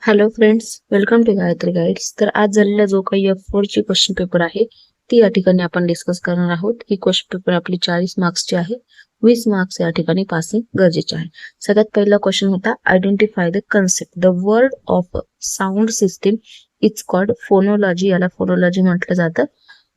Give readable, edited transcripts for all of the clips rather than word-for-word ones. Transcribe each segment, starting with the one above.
Hello friends, welcome to Gayatri guides. तर आज झालेला जो काही F4 ची क्वेश्चन पेपर आहे ती या ठिकाणी आपण डिस्कस करणार आहोत. ही क्वेश्चन पेपर आपली 40 मार्क्सची आहे. 20 मार्क्स या ठिकाणी पासिंग गरजेचे आहे. सगळ्यात पहिला क्वेश्चन होता identify the concept. The word of sound system is called phonology. याला फोनोलॉजी म्हटलं जातं.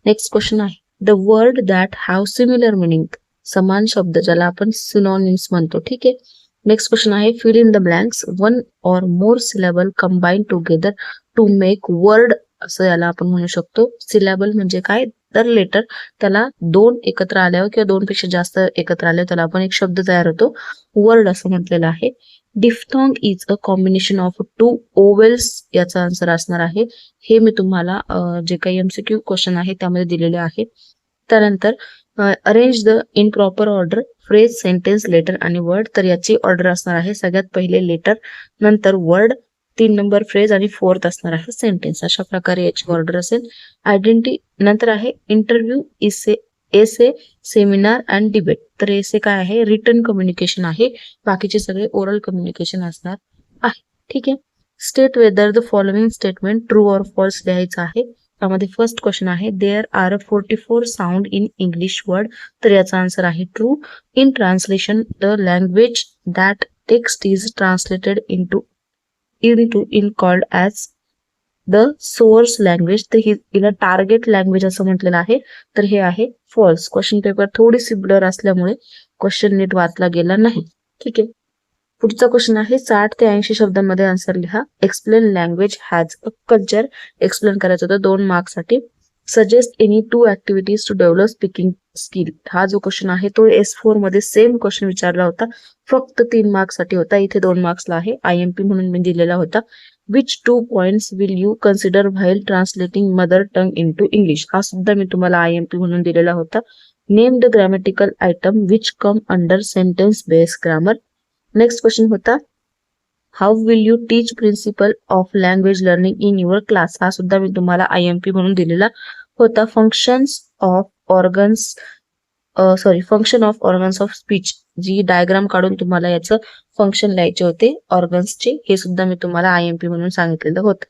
नेक्स्ट क्वेश्चन आहे the word that have similar meaning. समान शब्द ज्याला आपण सिनोनिम्स म्हणतो. ठीक आहे. नेक्स्ट क्वेश्चन आहे fill in the blanks. One or more syllable combine together to make word. असं याला आपण म्हणू शकतो. सिलेबल म्हणजे काय, तर लेटर त्याला दोन एकत्र आल्यावर किंवा दोन पेक्षा जास्त एकत्र आल्यावर त्याला आपण एक शब्द तयार होतो. वर्ड असं म्हटलेलं आहे. Diphthong is a combination of two vowels. याचा आन्सर असणार आहे. हे मी तुम्हाला जे काही MCQ क्वेश्चन आहे त्यामध्ये दिलेले आहे. त्यानंतर arrange the in proper order phrase, sentence, letter आणि वर्ड. तर याची ऑर्डर असणार आहे सगळ्यात पहिले लेटर, नंतर वर्ड, 3 नंबर फ्रेज आणि 4th असणार आहे सेंटेन्स. अशा प्रकारे याची ऑर्डर असेल. आयडेंटिटी नंतर आहे interview, essay, seminar and debate. तर एसे काय आहे, रिटन कम्युनिकेशन आहे. बाकीचे सगळे ओरल कम्युनिकेशन असणार आहे. ठीक आहे. State whether the following statement true or false लिहायचं आहे. त्यामध्ये फर्स्ट क्वेश्चन आहे there are 44 sound in English word. तर याचा आन्सर आहे true. In translation the language that text is translated in called as the source language. तर हिला target language असं म्हटलेलं आहे. तर हे आहे फॉल्स. क्वेश्चन पेपर थोडीशी ब्लर असल्यामुळे क्वेश्चन नीट वाचला गेला नाही. ठीक आहे. पुढचा क्वेश्चन आहे 60 ते 80 शब्दांमध्ये आन्सर लिहा. Explain language has a culture. Explain करायचं होतं 2 मार्क्ससाठी. Suggest any 2 activities to develop speaking skill. हा जो क्वेश्चन आहे तो S4 मध्ये सेम क्वेश्चन विचारला होता. फक्त 3 मार्क्ससाठी होता. इथे 2 मार्क्सला आहे. IMP म्हणून मी दिलेला होता. Which 2 points will you consider while translating mother tongue into English. हा सुद्धा मी तुम्हाला IMP म्हणून दिलेला होता. Name the grammatical item which come under sentence based grammar. Next question होता how will you teach principle of language learning in your class. हा सुद्धा मी तुम्हाला IMP म्हणून दिलेला होता. Function of organs of speech. जी डायग्राम काढून तुम्हाला याचं फंक्शन लिहायचे होते ऑर्गन्सचे. हे सुद्धा मी तुम्हाला IMP म्हणून सांगितलेलं होतं.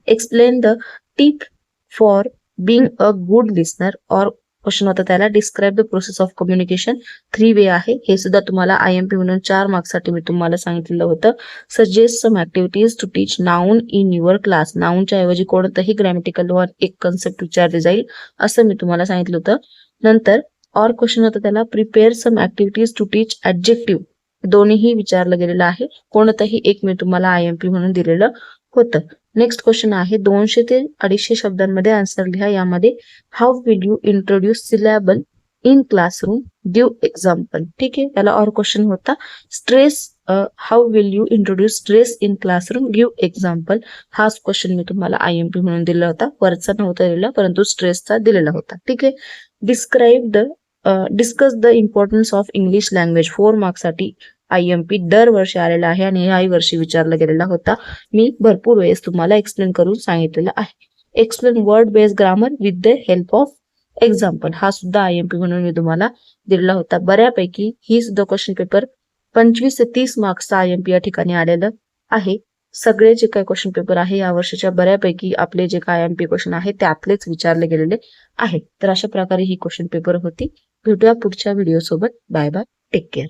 Explain the tip for being a good listener. और क्वेश्चन होता त्याला describe the process of communication. 3 वे आहे. हे सुद्धा तुम्हाला IMP म्हणून 4 मार्क्ससाठी मी तुम्हाला सांगितलेलं होतं. Suggest some activities to teach noun in your class. नाउनच्या ऐवजी कोणतंही ग्रॅमॅटिकल वर एक कन्सेप्ट विचारले जाईल असं मी तुम्हाला सांगितलं होतं. नंतर और क्वेश्चन होता त्याला prepare some activities to teach adjective. दोन्हीही विचारलं गेलेलं आहे. कोणतंही एक मी तुम्हाला IMP म्हणून दिलेलं होतं. नेक्स्ट क्वेश्चन आहे 200 ते 250 शब्दांमध्ये आन्सर लिहा. यामध्ये how will you introduce syllable in classroom, give example. ठीक आहे. त्याला और क्वेश्चन होता stress. How will you introduce stress in classroom, give example. हाच क्वेश्चन मी तुम्हाला IMP म्हणून दिला होता. वरचा नव्हता दिला परंतु स्ट्रेसचा दिलेला होता. ठीक आहे. Discuss the importance of English language. 4 मार्क्ससाठी IMP दरवर्षी आलेला आहे आणि याही वर्षी विचारला गेलेला होता. मी भरपूर वेळेस तुम्हाला एक्सप्लेन करून सांगितलेलं आहे. Explain word based grammar with the help of example. हा सुद्धा IMP म्हणून मी तुम्हाला दिलेला होता. बऱ्यापैकी ही सुद्धा क्वेश्चन पेपर 25 ते 30 मार्क्सचा IMP या ठिकाणी आलेलं आहे. सगळे जे काही क्वेश्चन पेपर आहे या वर्षाच्या बऱ्यापैकी आपले जे काय IMP क्वेश्चन आहे त्यातलेच विचारले गेलेले आहे. तर अशा प्रकारे ही क्वेश्चन पेपर होती. भेटूया पुढच्या व्हिडिओ सोबत. Bye bye. Take care.